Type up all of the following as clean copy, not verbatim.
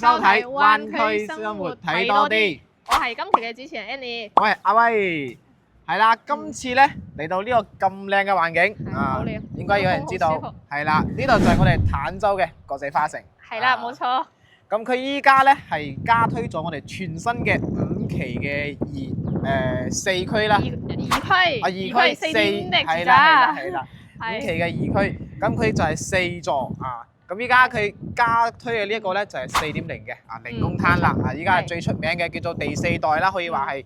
收睇灣區生活睇多啲。我係今期嘅主持人 Annie。我係阿威，係啦，今次咧嚟到呢個咁靚嘅環境好靚，應該有人知道，係啦，呢度就係我哋坦洲嘅國際花城。係啦，冇錯。咁佢依家咧係加推咗我哋全新嘅5期嘅4區啦，二區4.0係啦，5期嘅2區，咁佢就係4座啊。咁依家佢加推嘅呢一個咧就係4.0嘅零公攤啦。依家最出名嘅叫做第4代啦，可以話係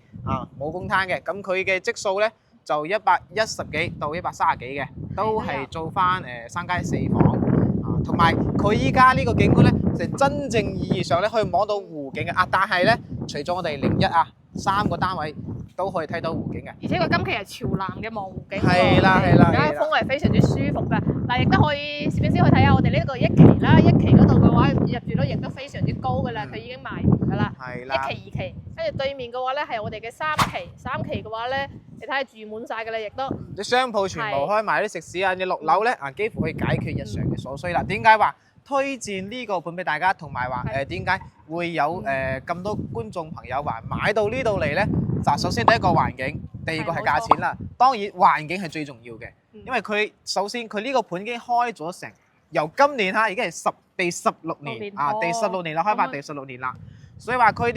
冇公攤嘅。咁佢嘅積數咧就110幾到130幾嘅，都係做翻3加4房同埋佢依家呢個景觀咧就真正意義上咧可以望到湖景嘅但係咧除咗我哋01 3個單位都可以睇到湖景嘅，而且佢今期係朝南嘅望湖景喎，係啦，而家風係非常之舒服嘅。嗱，亦都可以攝影師去睇下我哋呢個1期啦，1期嗰度嘅話入住率亦都非常之高嘅啦，佢已經賣完㗎啦。係啦， 1期、2期，跟住對面嘅話咧係我哋嘅3期，3期嘅話咧，你睇下住滿晒㗎啦，亦都啲商鋪全部開埋，啲食肆你落樓咧幾乎可以解決日常嘅所需啦。點解話推薦呢個盤俾大家，同埋話點解會有咁多觀眾朋友話買到呢度嚟咧？就首先第一個環境，第二個係價錢啦。當然環境係最重要嘅，因為佢首先佢呢個盤已經開咗成由今年已經係第16年第16年啦，開發第16年啦。所以話佢啲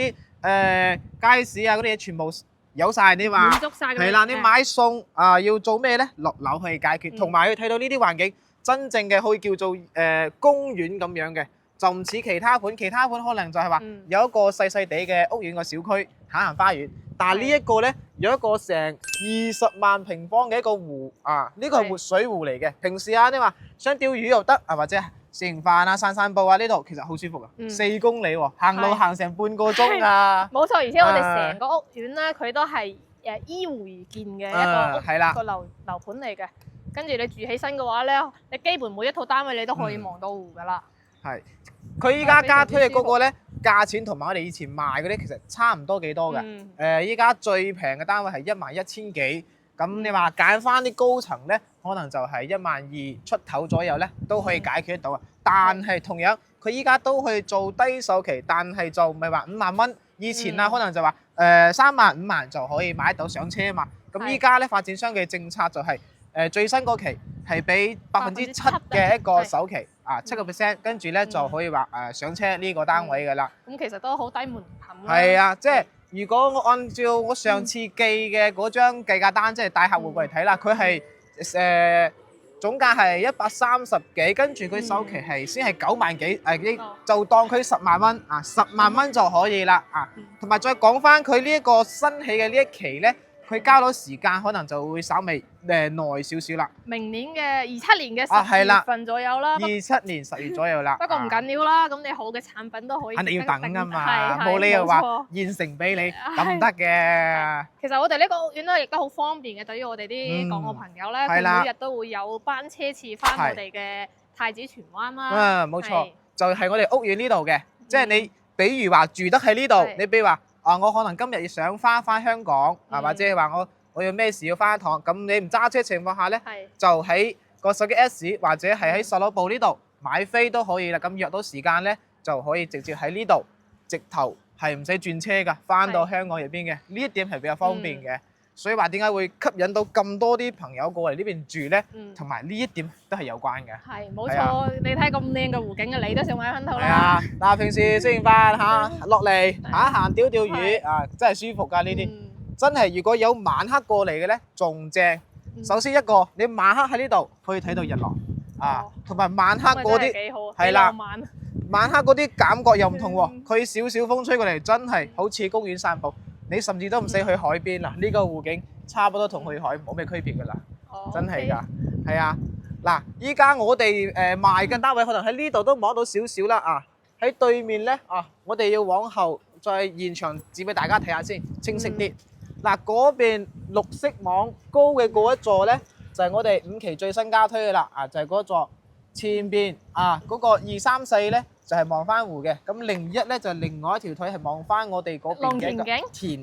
街市嗰啲嘢全部有晒。你話滿足晒係啦，你買餸要做咩咧？落樓可以解決，同埋去睇到呢啲環境真正嘅可以叫做公園咁樣嘅，就唔似其他盤。其他盤可能就係話有一個細細地嘅屋苑個小區行花園。但係呢一個咧，有一個成20萬平方嘅一個湖呢個係活水湖嚟嘅。平時你話想釣魚又得或者食完飯散步呢度其實好舒服4公里喎，行路行成半個鐘冇錯，而且我哋成個屋苑咧，佢都係依湖而建嘅一個樓盤嚟嘅。跟住你住起身嘅話咧，你基本每一套單位你都可以望到湖噶啦。係。佢依家加推嘅嗰個咧，價錢同埋我哋以前賣嗰啲其實差唔多幾多嘅。依家最平嘅單位係11000幾，咁你話揀翻啲高層咧，可能就係12000出頭左右咧，都可以解決得到。但係同樣，佢依家都去做低首期，但係就唔係話5萬蚊。以前可能就話3萬5萬就可以買到上車嘛。咁依家咧發展商嘅政策就係最新嗰期係俾7%嘅一個首期7%，跟住咧就可以話上車呢個單位㗎啦。咁其實都好低門檻啦。係即係如果我按照我上次寄嘅嗰張計價單，即係帶客戶過嚟睇啦，佢係總價係130幾，跟住佢首期係先係9萬幾，就當佢10萬蚊10萬蚊就可以啦同埋再講翻佢呢一個新起嘅呢一期咧，佢交到時間可能就會稍微耐少少啦。明年嘅27年嘅10月份左右啦。27年10月左右啦。不過唔緊要啦，咁你好嘅產品都可以。肯定要等㗎嘛，冇理由話現成俾你，咁唔得嘅。其實我哋呢個屋苑咧，亦都好方便嘅，對於我哋啲港澳朋友咧，佢每日都會有班車次翻我哋嘅太子荃灣啦。冇錯，就係我哋屋苑呢度嘅，即係你比如話住得喺呢度，你比如話我可能今日要想翻香港或者係話我有咩事要翻一趟，咁你唔揸車情況下咧，就喺個手機 Apps 或者係喺售樓部呢度買飛都可以啦。咁約到時間咧，就可以直接喺呢度直頭係唔使轉車㗎，翻到香港入邊嘅。呢一點係比較方便嘅，所以話點解會吸引到咁多啲朋友過嚟呢邊住咧？同埋呢一點都係有關嘅。係冇錯，你睇咁靚嘅湖景你都想買翻套啦。嗱，平時食完飯落嚟行一行釣魚真係舒服㗎呢啲。真係如果有晚黑過嚟嘅咧，仲正。首先一個，你晚黑喺呢度可以睇到日落同埋晚黑嗰啲係啦，晚黑嗰啲感覺又唔同喎。佢少少風吹過嚟，真係好似公園散步。你甚至都唔使去海邊啦，呢個湖景差不多同去海冇咩區別㗎啦，真係㗎。係啊，嗱，依家我哋賣嘅單位可能喺呢度都望到少少啦喺對面咧我哋要往後再現場指俾大家睇下先，清晰啲。嗱，嗰邊綠色網高嘅嗰一座咧，就係我哋5期最新加推嘅啦就係嗰座前邊嗰個234咧，就係望翻湖嘅。咁01咧就另外一條腿係望翻我哋嗰邊嘅田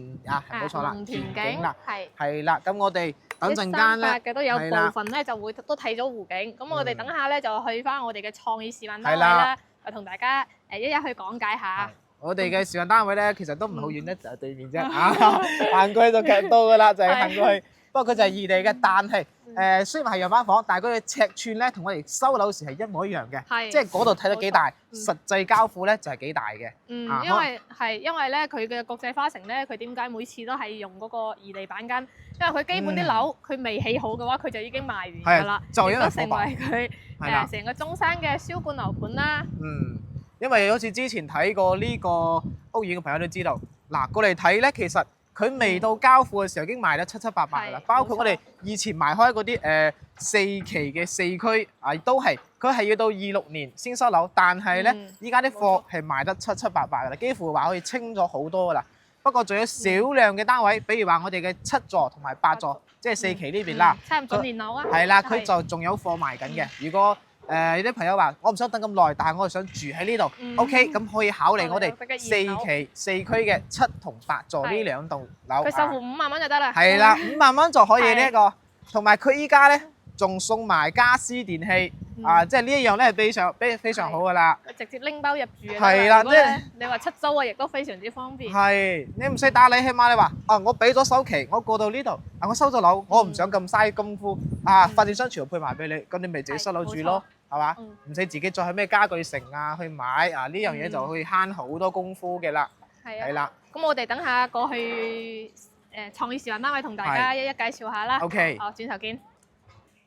冇錯啦，田景啦，係啦。咁我哋等陣間咧嘅都有部分咧就會都睇咗湖景。咁我哋等下咧就去翻我哋嘅創意示範單位啦。同大家一一去講解下。我哋嘅示範單位咧，其實都唔係好遠咧，就係對面啫。行過去就劇到噶啦，就係行過去。不過佢就係異地嘅，但係雖然係樣板房，但係佢嘅尺寸咧同我哋收樓時係一模一樣嘅，即係嗰度睇到幾大，實際交付咧就係幾大嘅。因為咧佢嘅國際花城咧，佢點解每次都係用嗰個異地板間？因為佢基本啲樓佢未起好嘅話，佢就已經賣完㗎啦，亦都成為佢成個中山嘅銷冠樓盤啦。因為好似之前睇過呢個屋苑嘅朋友都知道，嗱過嚟睇咧，其實佢未到交付嘅時候已經賣得七七八八㗎啦。包括我哋以前賣開嗰啲4期嘅4區都係佢係要到26年先收樓，但係咧依家啲貨係賣得七七八八㗎啦，幾乎話可以清咗好多㗎啦。不過仲有少量嘅單位，比如話我哋嘅7座同埋8座，即係4期呢邊啦，差唔多年樓啊。係啦，佢就仲有貨賣緊嘅。如果有啲朋友話我唔想等咁耐，但係我係想住喺呢度，OK， 咁可以考慮我哋4期4區嘅7同8座呢兩棟樓。佢收付5萬蚊就得啦。係啦，5萬蚊就可以呢一個，同埋佢依家咧仲送埋家私電器，即係呢一樣咧係非常好噶啦。直接拎包入住。係啦，即係你話出租啊，亦都非常之方便。係，你唔使打理，起碼你話我俾咗首期，我過到呢度，我收咗樓，我唔想咁嘥功夫，發展商全部配埋俾你，咁你咪自己收樓住咯。係嘛？唔使自己再去咩家具城去買呢樣嘢就可以慳好多功夫嘅啦。係啦。咁我哋等下過去創意示範單位同大家一一介紹下啦。OK。轉頭見。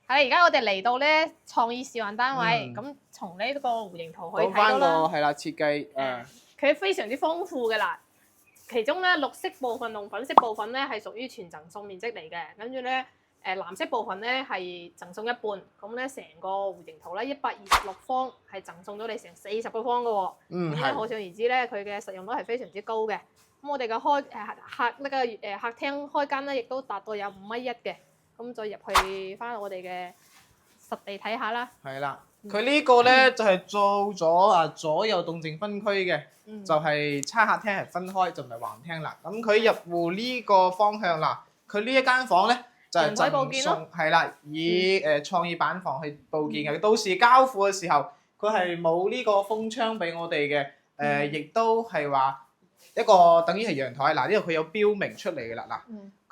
係，而家我哋嚟到咧創意示範單位，咁從呢個弧形圖可以睇到啦。係啦，設計佢非常之豐富嘅啦。其中咧綠色部分同粉色部分咧係屬於全贈送面積嚟嘅，跟住咧。藍色部分咧係贈送一半，咁咧成個弧形圖咧126方係贈送咗你成40個方嘅喎。咁咧可想而知咧，佢嘅實用率係非常之高嘅。咁我哋嘅客廳開間咧，亦都達到有5.1米嘅。咁再入去翻我哋嘅實地睇下啦。係啦，佢呢個咧就係做咗左右動靜分區嘅，就係餐客廳係分開，就唔係橫廳啦。咁佢入戶呢個方向啦，佢呢一間房咧。就係贈送係啦，以創意板房去佈建嘅。到時交付嘅時候，佢係冇呢個風窗俾我哋嘅，亦都係話一個等於係陽台。嗱，呢度佢有標明出嚟嘅啦。嗱，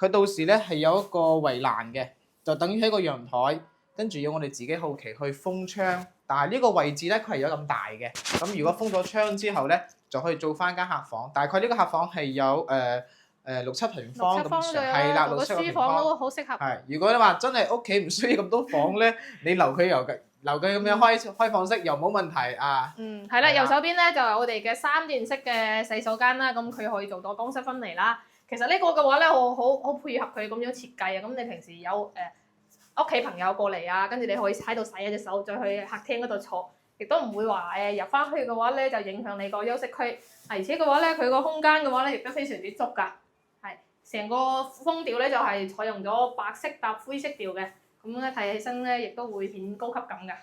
佢到時咧係有一個圍欄嘅，就等於係一個陽台，跟住要我哋自己好奇去封窗。但係呢個位置咧，佢係有咁大嘅。咁如果封咗窗之後咧，就可以做翻間客房。大概呢個客房係有6-7平方咁上，係啦，6-7平方都好適合。係，如果你話真係屋企唔需要咁多房咧，你留佢咁樣開放式又冇問題啊。係啦，右手邊咧就係我哋嘅3段式嘅洗手間啦，咁佢可以做到乾濕分離啦。其實呢個嘅話咧，我好配合佢咁樣設計啊。咁你平時有屋企朋友過嚟啊，跟住你可以喺度洗一隻手，再去客廳嗰度坐，亦都唔會話入翻去嘅話咧就影響你個休息區。而且嘅話咧，佢個空間嘅話咧亦都非常之足㗎。成個風調咧就係採用咗白色搭灰色調嘅，咁咧睇起身咧亦都會顯高級感嘅。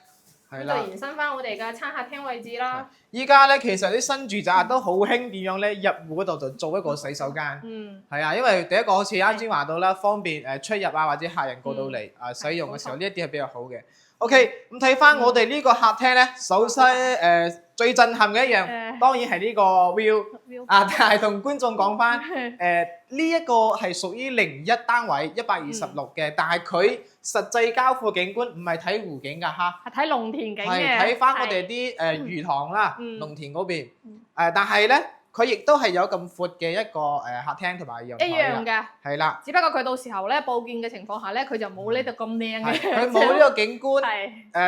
係啦。咁就延伸翻我哋嘅餐客廳位置啦。依家咧其實啲新住宅都好興點樣咧，入戶嗰度就做一個洗手間。係啊，因為第一個好似啱先話到啦，方便出入或者客人過到嚟使用嘅時候，呢一啲係比較好嘅。OK，咁睇翻我哋呢個客廳咧，首先最震撼嘅一樣，當然係呢個 view 但係同觀眾講翻，呢一個係屬於01單位126嘅，但係佢實際交付景觀唔係睇湖景㗎嚇，係睇農田景嘅，係睇翻我哋啲魚塘啦，農田嗰邊，但係咧。佢亦都係有咁闊嘅一個客廳同埋陽台一樣嘅，係啦。只不過佢到時候咧佈建嘅情況下咧，佢就冇呢度咁靚嘅。佢冇呢個景觀。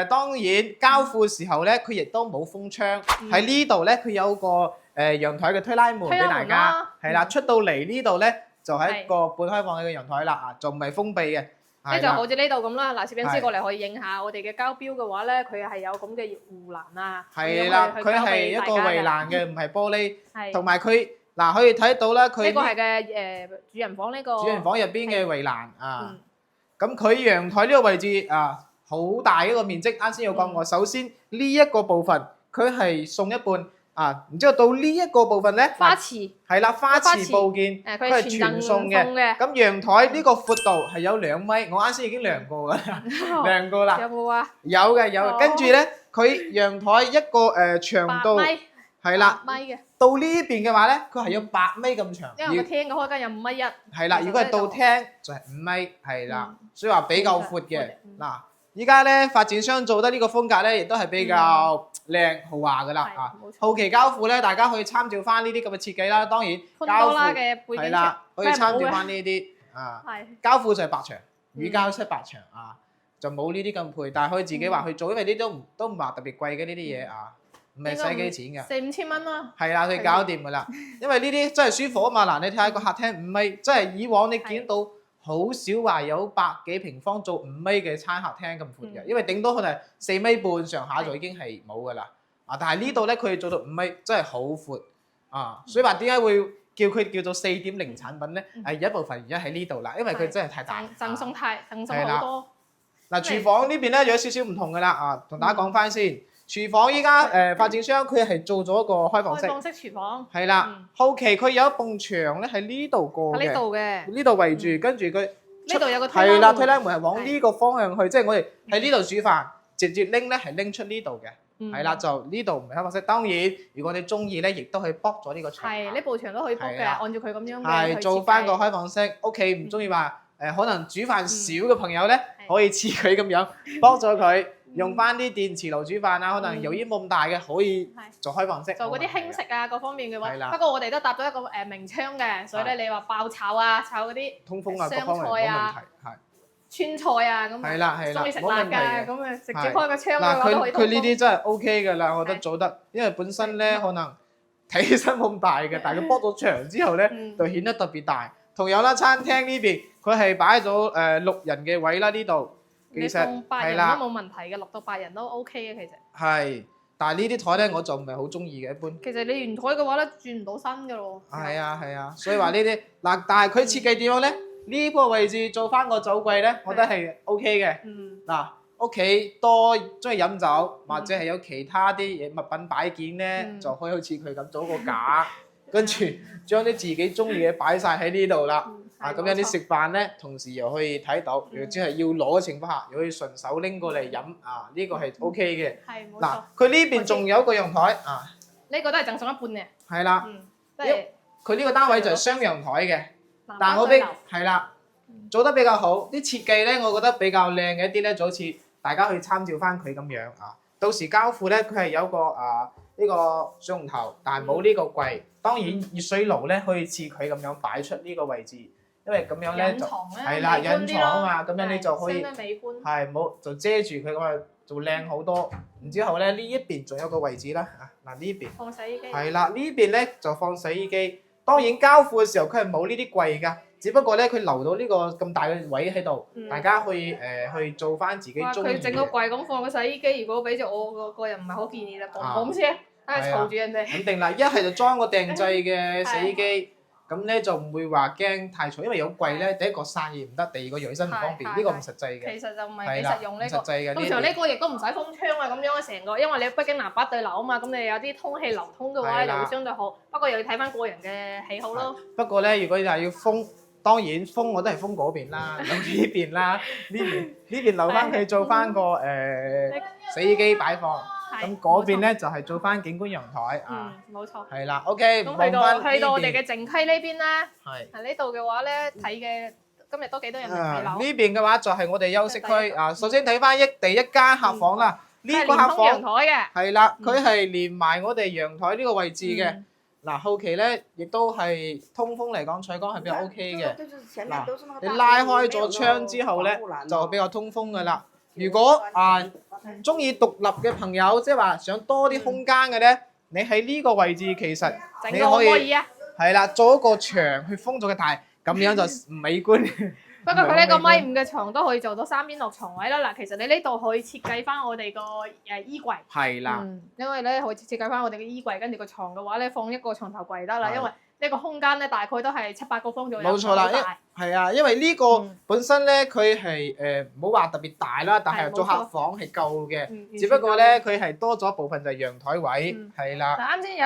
當然交付時候咧，佢亦都冇風窗。喺呢度咧，佢有個陽台嘅推拉門俾大家。係啦，出到嚟呢度咧就係一個半開放嘅陽台啦，就唔係封閉嘅。呢就好似呢度咁啦，嗱，攝影師過嚟可以影下我哋嘅膠標嘅話咧，佢係有咁嘅護欄啊。係啦，佢係一個圍欄嘅，唔係玻璃。係。同埋佢嗱可以睇到啦，佢呢個係嘅主人房呢個。主人房入邊嘅圍欄啊，咁佢陽台呢個位置好大一個面積。啱先有講過，首先呢一個部分佢係送一半。然之後到呢一個部分咧，花池係啦，花池佈建，佢係全送嘅。咁陽台呢個闊度係有2米，我啱先已經量過㗎啦，量過啦。有冇啊？有嘅有。跟住咧，佢陽台一個長度8米，係啦， 8米嘅，到呢邊嘅話咧，佢係有8米咁長。因為個廳嘅開間有5.1米。係啦，如果係到廳就係5米，係啦，所以話比較闊嘅。嗯嗱，依家咧發展商做得呢個風格咧，亦都係比較靚豪華噶啦啊！冇錯後期交付咧，大家可以參照翻呢啲咁嘅設計啦。當然潘交付多拉嘅背景係啦，可以參照翻呢啲啊。係交付就係白牆，乳膠漆白牆啊，就冇呢啲咁配，但係可以自己話去做，因為呢都唔話特別貴嘅呢啲嘢啊，唔係使幾錢㗎。4、5千蚊啦。係啦，佢搞掂㗎啦，因為呢啲真係舒服啊嘛。嗱，你睇下個客廳5米，真係以往你見到好少話有百幾平方做5米嘅餐客廳咁闊嘅，因為頂多可能係4米半上下就已經係冇㗎啦。啊，但係呢度咧佢做到5米，真係好闊啊！所以話點解會叫佢叫做4.0產品咧？係有一部分原因喺呢度啦，因為佢真係太大，贈送好多。嗱，廚房呢邊咧有少少唔同㗎啦啊，同大家講翻先。廚房依家發展商佢係做咗一個開放式。開放式廚房。係啦，後期佢有一埲牆咧喺呢度過嘅。喺呢度嘅。呢度圍住，跟住佢呢度有個推拉門。係啦，推拉門係往呢個方向去，即係我哋喺呢度煮飯，直接拎咧係拎出呢度嘅。係啦，就呢度唔係開放式。當然，如果你中意咧，亦都可以剝咗呢個牆。係，呢部牆都可以剝嘅，按照佢咁樣嘅。係做翻個開放式。屋企唔中意話可能煮飯少嘅朋友咧，可以似佢咁樣剝咗佢。用翻啲電磁爐煮飯啊，可能油煙冇咁大嘅，可以做開放式。做嗰啲輕食啊，各方面嘅話。係啦。不過我哋都搭咗一個明窗嘅，所以咧你話爆炒啊，炒嗰啲通風啊，各湘方面冇菜啊、川菜啊咁。係啦係啦，中意食辣㗎，咁啊直接開個窗嘅嗱，話都可以通風。佢呢啲真係 OK 㗎啦，我覺得做得，因為本身咧可能睇起身冇咁大嘅，但係佢剝咗牆之後咧，就顯得特別大。同樣啦，餐廳呢邊佢係擺咗6人嘅位啦，呢度。你放8人都冇問題嘅，6到8人都 OK 嘅其實。係，但係呢啲台咧我就唔係好中意嘅，一般。其實你圓台嘅話咧，轉唔到身㗎咯。係啊，所以話呢啲嗱，但係佢設計點樣咧？呢個位置做翻個酒櫃咧，我覺得係 OK 嘅。嗱，屋企多中意飲酒，或者係有其他啲嘢物品擺件咧，就可以好似佢咁做個架，跟住將啲自己中意嘅擺晒喺呢度啦。咁樣啲食飯咧，同時又可以睇到，如果只係要攞嘅情況下，又可以順手拎過嚟飲啊，呢個係 OK 嘅。係冇錯。嗱，佢呢邊仲有一個陽台啊。呢個都係贈送一半嘅。係啦。即係佢呢個單位就係雙陽台嘅，但係我係啦，做得比較好。啲設計咧，我覺得比較靚嘅一啲咧，就好似大家去參照翻佢咁樣啊。到時交付咧，佢係有個呢個水龍頭，但係冇呢個櫃。當然熱水爐咧可以似佢咁樣擺出呢個位置。因為咁樣咧就係啦，隱藏啊嘛，咁樣你就可以係冇就遮住佢咁啊，就靚好多。然之後咧呢一邊仲有個位置啦，嗱呢邊放洗衣機係啦，呢邊咧就放洗衣機。當然交付嘅時候佢係冇呢啲櫃㗎，只不過咧佢留到呢個咁大嘅位喺度，大家可以去做翻自己中意嘅。佢整個櫃咁放個洗衣機，如果俾咗我個人唔係好建議啦，咁先，等佢嘈住人哋。肯定啦，一係就裝個定製嘅洗衣機。咁咧就唔會話驚太嘈，因為有櫃咧，第一個散熱唔得，第二個用起身唔方便，呢個唔實際嘅。其實就唔係幾實用呢個。實際嘅。通常呢個亦都唔使封窗啊，咁樣成個，因為你畢竟南北對流啊嘛，咁你有啲空氣流通嘅話咧，就會相對好。不過又要睇翻個人嘅喜好咯。不過咧，如果你係要封，當然封我都係封嗰邊啦，咁呢邊啦，呢邊留翻佢做翻個洗衣機擺放。咁嗰邊咧就係做翻景觀陽台啊，冇錯。係啦 ，OK。咁去到我哋嘅靜溪呢邊咧，係呢度嘅話咧睇嘅今日都幾多人嚟睇樓。呢邊嘅話就係我哋休息區啊。首先睇翻第一間客房啦，呢個客房陽台嘅係啦，佢係連埋我哋陽台呢個位置嘅。嗱，後期咧亦都係通風嚟講，採光係比較 OK 嘅。嗱，你拉開咗窗之後咧，就比較通風㗎啦。如果中意獨立嘅朋友，即係話想多啲空間嘅咧，你喺呢個位置其實你可以係啦，做一個牆去封咗佢，但係咁樣就唔美觀。不過佢呢個1.5米嘅床都可以做到3邊落床位啦。嗱，其實你呢度可以設計翻我哋個衣櫃。係啦。因為咧可以設計翻我哋嘅衣櫃，跟住個床嘅話咧放一個床頭櫃得啦。因為呢個空間咧大概都係7、8個方左右。冇錯啦，係啊，因為呢個本身咧佢係唔好話特別大啦，但係做客房係夠嘅。只不過咧佢係多咗一部分就係陽台位，係啦。嗱，啱先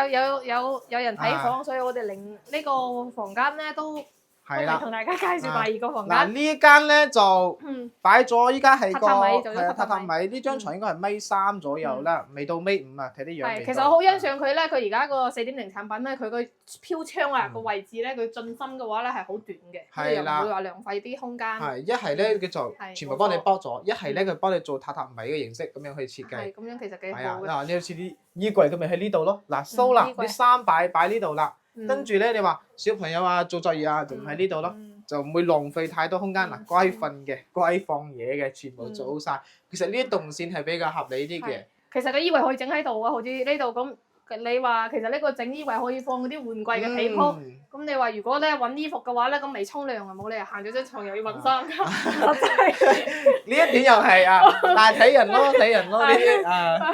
有人睇房，所以我哋令呢個房間咧都係啦，同大家介紹第二個房間。嗱呢間咧就擺咗，依家係個榻榻米，呢張床應該係米3左右啦，未到米5啊，睇啲樣。其實我好欣賞佢咧，佢而家個4.0產品咧，佢個飄窗啊個位置咧，佢進深嘅話咧係好短嘅，又唔會話浪費啲空間。係一係咧佢就全部幫你剝咗，一係咧佢幫你做榻米嘅形式咁樣去設計。咁樣其實幾好嘅。嗱，你好似啲衣櫃咁咪喺呢度咯，嗱收啦，啲衫擺呢度啦。跟住咧，你話小朋友啊做作業啊，就唔喺呢度咯，就唔會浪費太多空間。嗱，該瞓嘅、該放嘢嘅，全部做好晒。其實呢啲動線係比較合理啲嘅。其實個衣櫃可以整喺度啊，好似呢度咁。你話其實呢個整衣櫃可以放嗰啲換季嘅被鋪。咁你話如果咧揾衣服嘅話咧，咁未沖涼啊，冇理由行咗張床又要揾衫㗎。呢一點又係啊，但係睇人咯呢啲啊。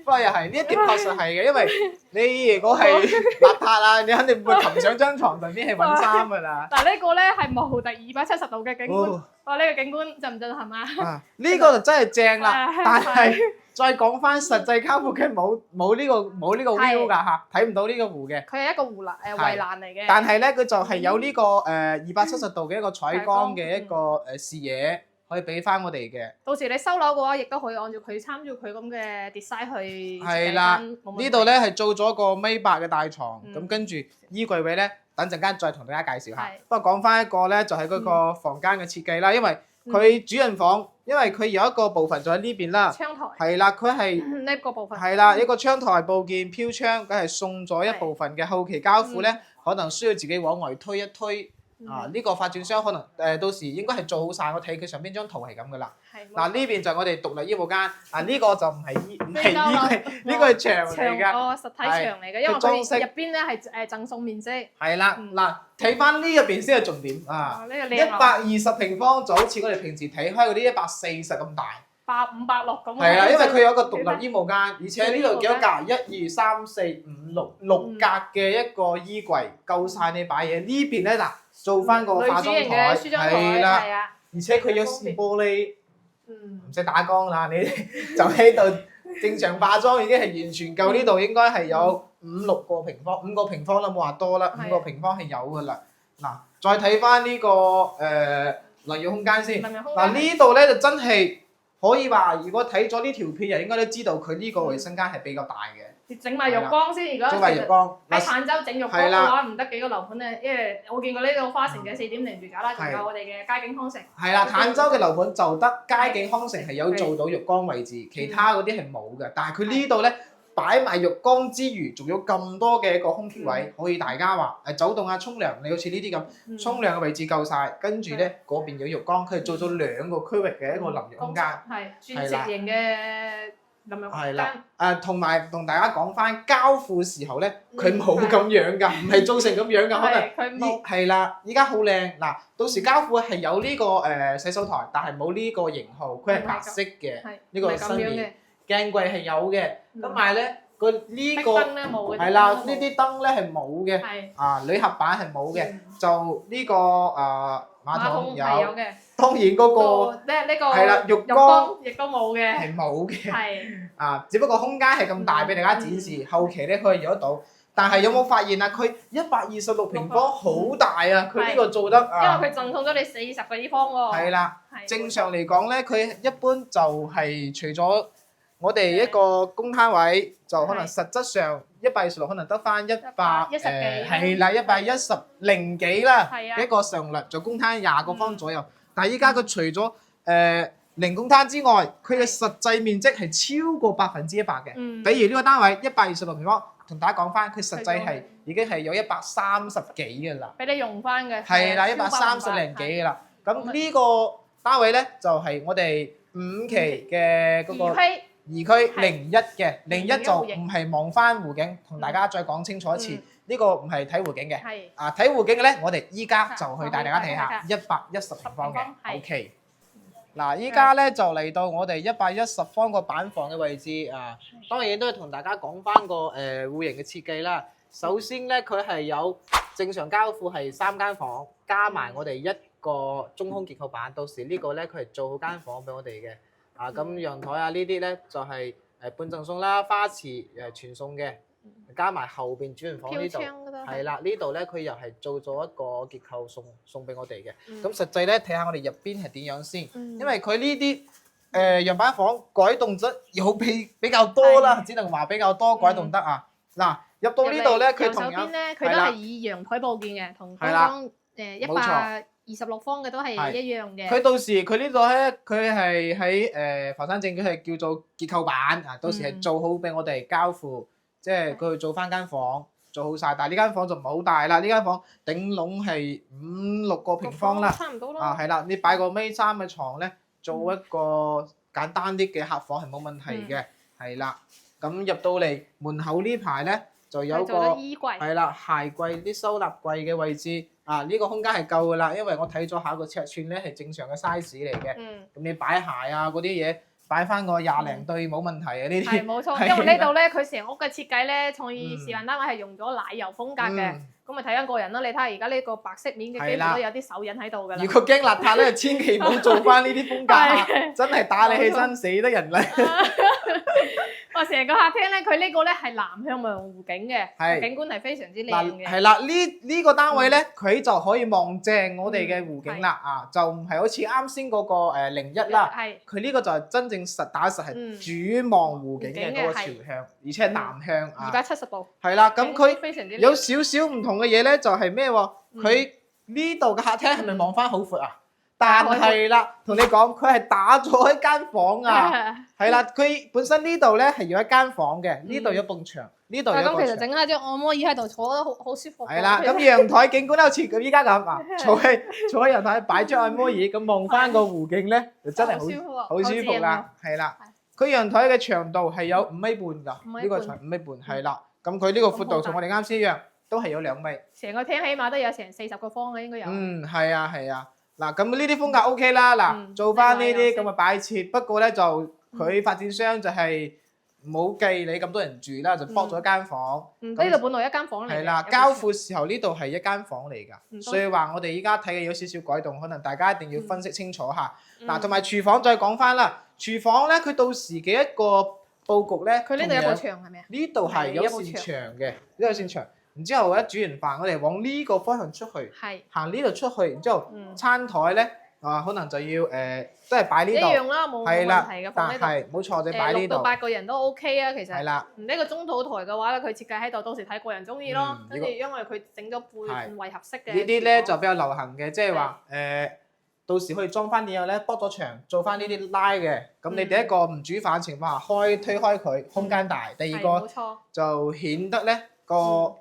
不過又係呢一點確實係嘅，因為你如果係邋遢啊，你肯定唔會擒上張床上邊去揾衫㗎啦。嗱呢個咧係無敵270度嘅景觀，哇！呢個景觀震唔震撼啊？呢個就真係正啦，但係再講翻實際交付嘅冇呢個 view 㗎嚇，睇唔到呢個湖嘅。佢係一個圍欄嚟嘅。但係咧，佢就係有呢個270度嘅一個採光嘅一個視野。可以俾翻我哋嘅。到時你收樓嘅話，亦都可以按照佢參照佢咁嘅 design 去設計翻。係啦，呢度咧係做咗個米8嘅大床，咁跟住衣櫃位咧，等陣間再同大家介紹下。不過講翻一個咧，就係嗰個房間嘅設計啦，因為佢主人房，因為佢有一個部分就喺呢邊啦。窗台。係啦，佢係呢個部分。係啦，一個窗台部件飄窗，佢係送咗一部分嘅，後期交付咧，可能需要自己往外推一推。呢個發展商可能到時應該係做好晒，我睇佢上邊張圖係咁噶啦。嗱呢邊就係我哋獨立衣帽間，呢個就唔係衣櫃，呢個係牆嚟㗎。實體牆嚟嘅，因為佢入邊咧係贈送面積。係啦，嗱睇翻呢入邊先係重點啊！120平方就好似我哋平時睇開嗰啲140咁大。560咁。係啦，因為佢有個獨立衣帽間，而且呢度幾多格？1、2、3、4、5、6格嘅一個衣櫃，夠晒你擺嘢。呢邊咧嗱。做翻個化妝台，係啦，而且佢有視玻璃，唔使打光啦，你就喺度正常化妝已經係完全夠。呢度應該係有5個平方啦，冇話多啦，5個平方係有噶啦。嗱，再睇翻呢個淋浴空間先。嗱呢度咧就真係可以話，如果睇咗呢條片，人應該都知道佢呢個衞生間係比較大嘅。整埋浴缸先，如果喺坦洲整浴缸嘅話，唔得幾個樓盤咧，因為我見過呢個花城嘅4.0住宅啦，仲有我哋嘅佳景康城。係啦，坦洲嘅樓盤就得佳景康城係有做到浴缸位置，其他嗰啲係冇嘅。但係佢呢度咧擺埋浴缸之餘，仲有咁多嘅一個空隙位，可以大家話走動啊、沖涼，你好似呢啲咁，沖涼嘅位置夠晒，跟住咧嗰邊有浴缸，佢係做咗2個區域嘅一個淋浴空間。係鑽石型嘅。係啦，同埋同大家講翻交付時候咧，佢冇咁樣㗎，唔係做成咁樣㗎，可能係啦，依家好靚嗱。到時交付係有呢個洗手台，但係冇呢個型號，佢係白色嘅呢個新面鏡櫃係有嘅，咁但係咧個呢個係啦，呢啲燈咧係冇嘅，鋁合板係冇嘅，就呢個馬桶有嘅。當然嗰個係啦，浴缸亦都冇嘅，係冇嘅。只不過空間係咁大俾大家展示，後期咧可以用得到。但係有冇發現啊？佢126平方好大啊！佢呢個做得因為佢贈送咗你40個地方喎。係啦，正常嚟講咧，佢一般就係除咗我哋一個公攤位，就可能實質上126可能得翻110幾，係啦，110幾啦，一個常率就公攤20個方左右。但係依家佢除咗零公攤之外，佢嘅實際面積係超過100%嘅。比如呢個單位126平方，同大家講翻，佢實際係已經係有130幾嘅啦。俾你用翻嘅。係啦，130零幾嘅啦。咁呢個單位咧就係我哋5期嘅嗰個二區01嘅，01就唔係望翻湖景，同大家再講清楚一次。呢個唔係睇湖景嘅，睇湖景嘅咧，我哋依家就去帶大家睇下110平方嘅 OK。嗱，依家咧就嚟到我哋110方個板房嘅位置啊，當然都係同大家講翻個戶型嘅設計啦。首先咧，佢係有正常交付係3間房，加埋我哋一個中空結構板，到時呢個咧佢係做好間房俾我哋嘅。咁陽台啊呢啲咧就係半贈送啦，花池全送嘅。加埋後邊主人房呢度，飄窗嗰度係啦，呢度咧佢又係做咗一個結構送俾我哋嘅。嗯咁實際咧睇下我哋入邊係點樣先，嗯因為佢呢啲樣板房改動得有比較多啦，只能話比較多改動得啊。嗱，入到呢度咧，佢同樣咧，佢都係以陽台佈建嘅，同剛剛126方嘅都係一樣嘅。佢到時佢呢度咧，佢係喺佛山證，佢係叫做結構板啊。到時係做好俾我哋交付，即係佢去做翻間房，做好晒。但係呢間房就唔係好大啦，呢間房頂籠係5-6個平方啦。差唔多啦。啊，係啦，你擺個米3嘅床咧，做一個簡單啲嘅客房係冇問題嘅，係啦。咁入到嚟門口呢排咧，就有個衣櫃，係啦，鞋櫃啲收納櫃嘅位置啊，呢個空間係夠噶啦，因為我睇咗下個尺寸咧係正常嘅 size 嚟嘅。咁你擺鞋啊嗰啲嘢，擺翻個20零對冇問題嘅呢啲。係冇錯，因為呢度咧佢成屋嘅設計咧，創意示範單位係用咗奶油風格嘅，咁咪睇緊個人咯。你睇下而家呢個白色面嘅基本都有啲手印喺度㗎啦。如果驚邋遢咧，千祈唔好做翻呢啲風格啊！真係打你起身死得人啦〜哇！成個客廳咧，佢呢個咧係南向望湖景嘅，景觀係非常之靚嘅。係啦，呢個單位咧，佢就可以望正我哋嘅湖景啦啊！就唔係好似啱先嗰個01啦，佢呢個就係真正實打實係主望湖景嘅嗰個朝向，而且係南向啊。270度。係啦，咁佢有少少唔同嘅嘢咧，就係咩喎？佢呢度嘅客廳係咪望翻好闊啊？但係啦，同你講，佢係打咗一間房啊，係啦，佢本身呢度咧係有一間房嘅，呢度有埲牆，呢度有個牆。咁其實整下張按摩椅喺度坐得好舒服。係啦，咁陽台景觀好似咁依家咁啊，坐喺陽台擺張按摩椅，咁望翻個湖景咧，就真係好舒服啦，係啦。佢陽台嘅長度係有5米半㗎，呢個長5米半，係啦。咁佢呢個闊度同我哋啱先一樣，都係有2米。成個廳起碼都有成40個方嘅應該有。係啊係啊。嗱，咁呢啲風格 OK 啦，嗱，做翻呢啲咁嘅擺設，不過咧就佢發展商就係冇計你咁多人住啦，就剝咗一間房。呢度本來一間房嚟。係啦，交付時候呢度係一間房嚟㗎，所以話我哋依家睇嘅有少少改動，可能大家一定要分析清楚下。嗱，同埋廚房再講翻啦，廚房咧佢到時嘅一個佈局咧，佢呢度有埲牆係咪啊？呢度係有扇牆嘅，呢度有扇牆。然之後咧煮完飯，我哋往呢個方向出去，行呢度出去，然之後餐台咧可能就要都係擺呢度。一樣啦，冇問題嘅。但係冇錯，就擺呢度。6到8個人都 OK 啊，其實。係啦。呢個中土台嘅話咧，佢設計喺度，到時睇個人中意咯。跟住因為佢整咗半圍合式嘅。呢啲咧就比較流行嘅，即係話到時可以裝翻點樣咧？剝咗牆，做翻呢啲拉嘅。咁你第一個唔煮飯情況下，推開佢，空間大。第二個就顯得咧個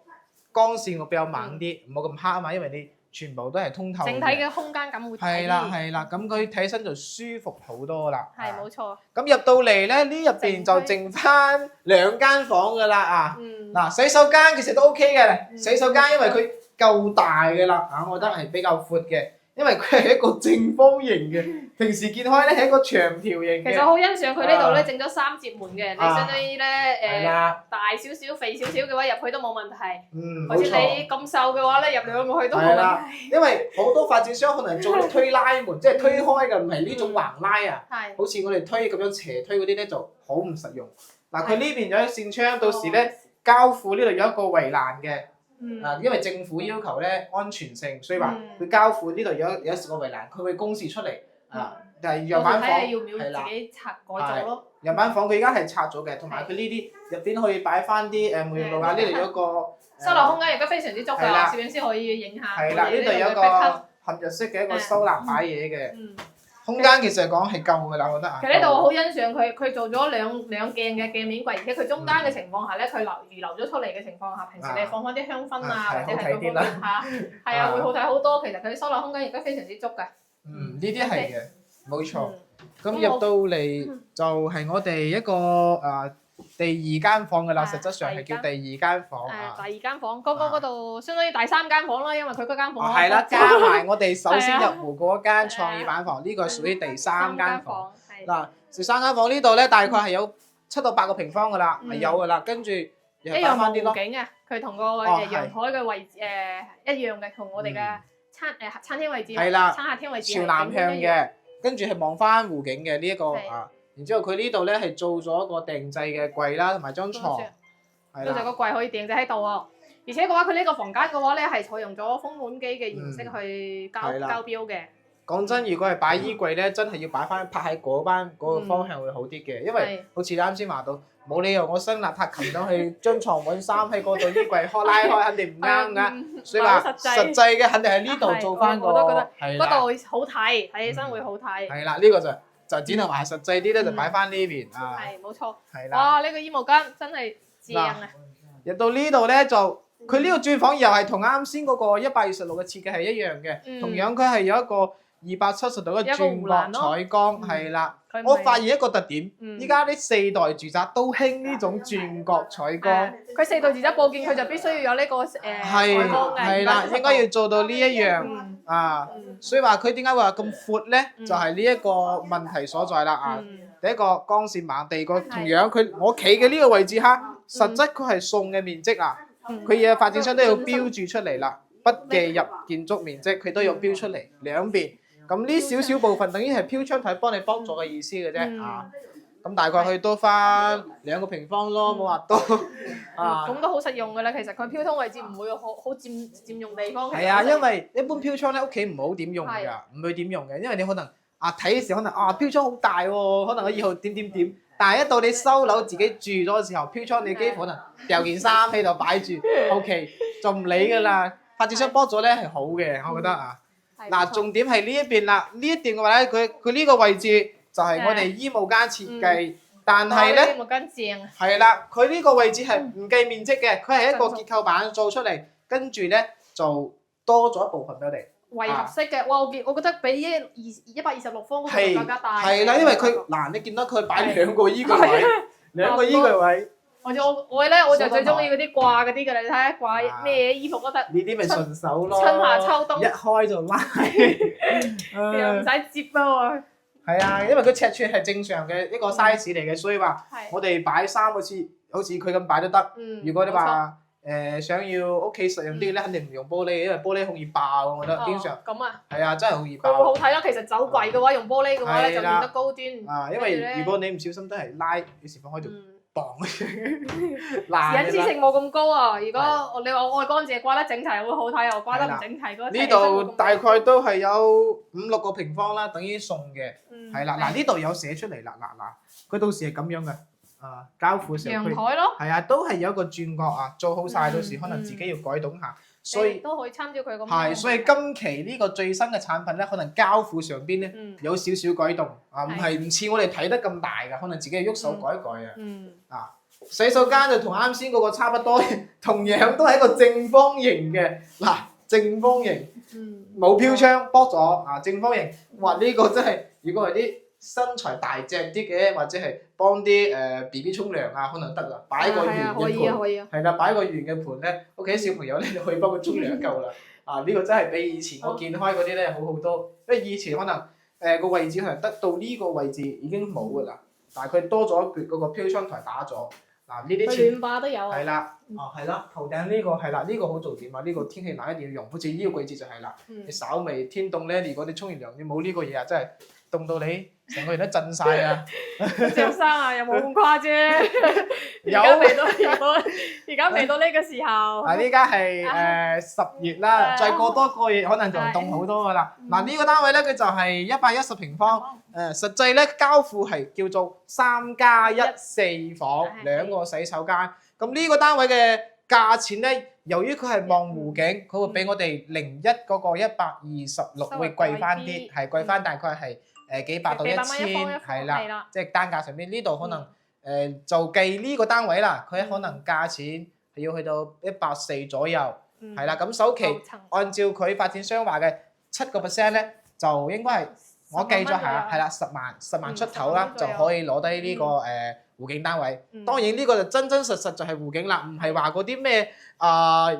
光線會比較猛啲，唔好咁黑啊嘛，因為你全部都係通透嘅。整體嘅空間感會大啲。係啦，咁佢睇起身就舒服好多啦。係冇錯。咁入到嚟咧，呢入邊就剩翻2間房噶啦啊！嗱，洗手間其實都 OK 嘅，洗手間因為佢夠大嘅啦啊，我覺得係比較闊嘅。因為佢係一個正方形嘅，平時見開咧係一個長條形嘅。其實好欣賞佢呢度咧整咗3節門嘅，你相當於咧大少少、肥少少嘅話入去都冇問題。好似你咁瘦嘅話咧入2個去都冇問題。因為好多發展商可能做推拉門，即係推開嘅，唔係呢種橫拉啊。好似我哋推咁樣斜推嗰啲咧就好唔實用。嗱，佢呢邊有一扇窗，到時咧交付呢度有一個圍欄嘅。因為政府要求咧安全性，所以話佢交付呢度有一個圍欄，佢會公示出嚟但係樣板房係啦，自己拆改造咯。樣板房佢而家係拆咗嘅，同埋佢呢啲入邊可以擺翻啲沐浴露啊，呢度有一個收納空間亦都非常之足㗎，攝影師可以影下。係啦，呢度有一個嵌入式嘅一個收納擺嘢嘅。空間其實講係夠㗎啦，我覺得啊。其實呢度我好欣賞佢做咗兩鏡嘅鏡面櫃，而且佢中間嘅情況下咧，佢預留咗出嚟嘅情況下，平時你放翻啲香薰啊，或者係嗰方面嚇，係啊，會好睇好多。其實佢收納空間亦都非常之足㗎。呢啲係嘅，冇錯。咁入到嚟就係我哋一個第2間房㗎啦，實質上係叫第2間房啊。第2間房，剛剛嗰度相當於第3間房啦，因為佢嗰間房。係啦，加埋我哋首先入戶嗰間創意板房，呢個係屬於第3間房。嗱，第3間房呢度咧，大概係有7到8個平方㗎啦，係有㗎啦。跟住又擺翻啲咯。一樣無景嘅，佢同個陽台嘅位置一樣嘅，同我哋嘅餐廳位置、餐客廳位置朝南向嘅，跟住係望翻湖景嘅呢一個啊。然之後佢呢度咧係做咗一個定製嘅櫃啦，同埋張床。到就個櫃可以訂咗喺度喎。而且嘅話，佢呢個房間嘅話咧係採用咗封滿機嘅形式去交標嘅。講真，如果係擺衣櫃咧，真係要擺翻拍喺嗰個方向會好啲嘅，因為好似你啱先話到，冇理由我新邋遢擒上去張床揾衫喺嗰度衣櫃拉開，肯定唔啱㗎。所以話實際嘅肯定係呢度做翻個，我都覺得嗰度好睇，睇起身會好睇。係啦，呢個就只能話實際啲咧，就擺翻呢邊啊。係冇錯。係啦。哇！呢個衣帽間真係正啊！入到呢度咧就。佢呢個轉房又係同啱先嗰個126嘅設計係一樣嘅，同樣佢係有一個270度嘅轉角採光，係啦。我發現一個特點，依家啲4代住宅都興呢種轉角採光。佢4代住宅佈建佢就必須要有呢個採光嘅。係啦，應該要做到呢一樣啊。所以話佢點解會話咁闊咧？就係呢一個問題所在啦啊！第一個光線猛，第二個同樣我企嘅呢個位置哈，實質佢係送嘅面積啊。佢嘅發展商都要標注出嚟啦，不計入建築面積，佢都要標出嚟兩邊。咁呢少少部分等於係飄窗台幫你幫助嘅意思嘅啫啊。咁大概去多翻2個平方咯，冇話多啊。咁都好實用㗎啦，其實佢飄通位置唔會好佔用地方。係啊，因為一般飄窗咧屋企唔好點用㗎，唔會點用嘅，因為你可能睇嘅時候可能飄窗好大喎，可能我以後點。但係一到你收樓自己住咗嘅時候，飄窗你幾乎可能掉件衫喺度擺住，OK 就唔理㗎啦。發展商幫咗咧係好嘅，我覺得啊。嗱，重點係呢一邊啦，呢一段嘅話咧，佢呢個位置就係我哋衣帽間設計，但係咧，衣帽間正。係啦，佢呢個位置係唔計面積嘅，佢係一個結構板做出嚟，跟住咧就多咗一部分俾我哋。圍合式嘅，哇！我覺得比126方嗰個更加大。係啦，因為佢你見到佢擺2個衣櫃位，2個衣櫃位。我就最中意嗰啲掛嗰啲㗎啦，你睇下掛咩衣服都得。呢啲咪順手咯。春夏秋冬。一開就拉。又唔使接喎。係啊，因為佢尺寸係正常嘅一個 size 嚟嘅，所以話我哋擺衫好似佢咁擺都得。如果你話想要屋企實用啲咧，肯定唔用玻璃，因為玻璃好易爆，我覺得經常。咁啊。係啊，真係好易爆。佢會好睇咯，其實走櫃嘅話用玻璃嘅話咧就變得高端。因為如果你唔小心都係拉，有時放開條磅。隱私性冇咁高啊！如果你話我愛乾淨掛得整齊會好睇，我掛得唔整齊嗰呢度大概都係有5-6個平方啦，等於送嘅。係啦，嗱呢度有寫出嚟啦，嗱，佢到時係咁樣嘅。交付時候陽台咯，係啊，都係有一個轉角啊，做好晒，到時可能自己要改動下，所以都可以參照佢咁。係，所以今期呢個最新嘅產品咧，可能交付上邊咧有少少改動啊，唔似我哋睇得咁大㗎，可能自己喐手改一改啊。洗手間就同啱先嗰個差不多，同樣都係一個正方形嘅，嗱正方形，冇飄窗剝咗啊，正方形，哇呢個真係，如果係啲身材大隻啲嘅，或者係幫啲BB 沖涼啊，可能得啦，擺個圓嘅盤，係啦，擺個圓嘅盤咧，屋企小朋友咧就可以幫佢沖涼夠啦。啊，呢個真係比以前我見開嗰啲咧好好多，因為以前可能個位置可能得到呢個位置已經冇噶啦，但係佢多咗一橛嗰個飄窗台打咗。嗱呢啲佢暖霸都有。係啦，係啦，頭頂呢個係啦，呢個好做點啊！呢個天氣冷一定要用，好似呢個季節就係啦。你稍微天凍咧，如果你沖完涼你冇呢個嘢啊，真係凍到你成個人都震晒啊！着衫啊，又冇咁誇啫。而家未到呢個時候。嗱，呢家係10月啦，再過多個月可能就凍好多噶啦。嗱呢個單位咧，佢就係110平方，實際咧交付係叫做3+1 4房，2個洗手間。咁呢個單位嘅價錢咧，由於佢係望湖景，佢會比我哋01嗰個126會貴翻啲，係貴翻大概係幾百到1000，係啦，即係單價上邊呢度可能就計呢個單位啦，佢可能價錢係要去到140左右，係啦，咁首期按照佢發展商話嘅7%咧，就應該係我計咗下，係啦，10萬出頭啦，就可以攞低呢個湖景單位。當然呢個就真真實實就係湖景啦，唔係話嗰啲咩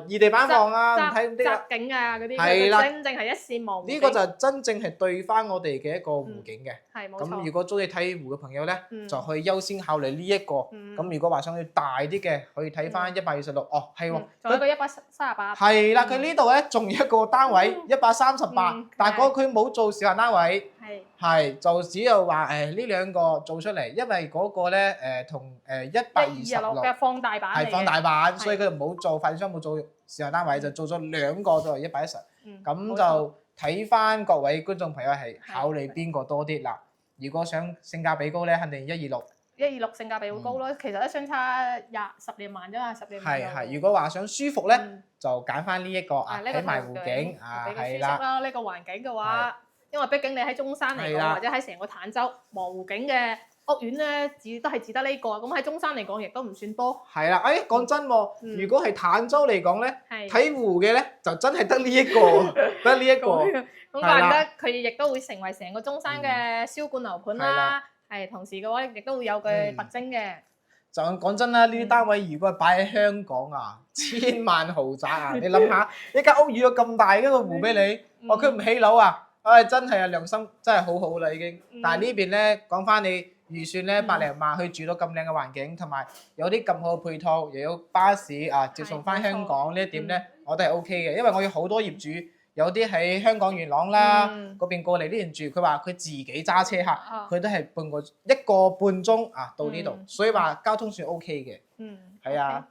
異地板房啊，唔睇啲側景啊嗰啲，係啦，真正係一線望湖景。呢個就真正係對翻我哋嘅一個湖景嘅。係冇錯。咁如果中意睇湖嘅朋友咧，就可以優先考慮呢一個。咁如果話想要大啲嘅，可以睇翻126。哦，係喎。仲有個138。係啦，佢呢度咧仲有一個單位138，但係佢冇做小型單位。係就只有話呢兩個做出嚟，因為嗰個咧同126嘅放大版係放大版，所以佢冇做發展商冇做市場單位，就做咗兩個就係110。咁就睇翻各位觀眾朋友係考慮邊個多啲啦。如果想性價比高咧，肯定126。126性價比會高咯，其實都相差10零萬啫嘛，10零萬。係，如果話想舒服咧，就揀翻呢一個睇埋湖景係啦。呢個環境嘅話，因為畢竟你喺中山嚟講，或者喺成個坦洲望湖景嘅屋苑咧，都係只得呢個。咁喺中山嚟講，亦都唔算多。係啦，講真喎，如果係坦洲嚟講咧，睇湖嘅咧，就真係得呢一個，得呢一個。咁怪唔得佢亦都會成為成個中山嘅銷冠樓盤啦。同時嘅話，亦都會有佢特徵嘅。就講真啦，呢啲單位如果係擺喺香港啊，千萬豪宅啊，你諗下，一間屋有咁大一個湖俾你，佢唔起樓啊，真係良心真係好好啦已經。但係呢邊咧，講翻你預算咧，100零萬去住到咁靚嘅環境，同埋有啲咁好嘅配套，又有巴士接送翻香港呢一點咧，我都係 OK嘅，因為我有好多業主。有啲喺香港元朗啦嗰邊過嚟呢邊住，佢話佢自己揸車客，佢都係1個半鐘到呢度，所以話交通算 OK 嘅。係啊，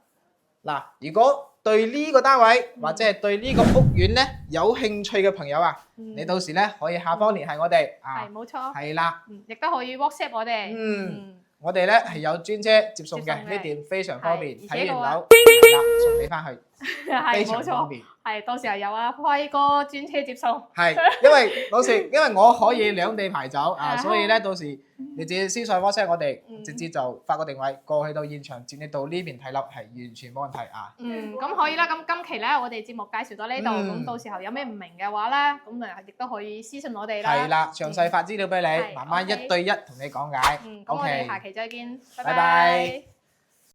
嗱，如果對呢個單位或者係對呢個屋苑咧有興趣嘅朋友啊，你到時咧可以下方聯繫我哋係冇錯。係啦，亦都可以 WhatsApp 我哋。我哋咧係有專車接送嘅，呢點非常方便。睇完樓送你翻去，非常方便。到時候有輝哥專車接送。因為我可以兩地排走所以咧到時你直接私信 WhatsApp 我哋，直接就發個定位過去到現場接你到呢邊睇樓，係完全冇問題咁可以啦，咁今期咧我哋節目介紹到呢度，咁到時候有咩唔明嘅話咧，咁亦都可以私信我哋啦。係啦，詳細發資料俾你，慢慢1對1同你講解。咁我哋下期再見，拜拜。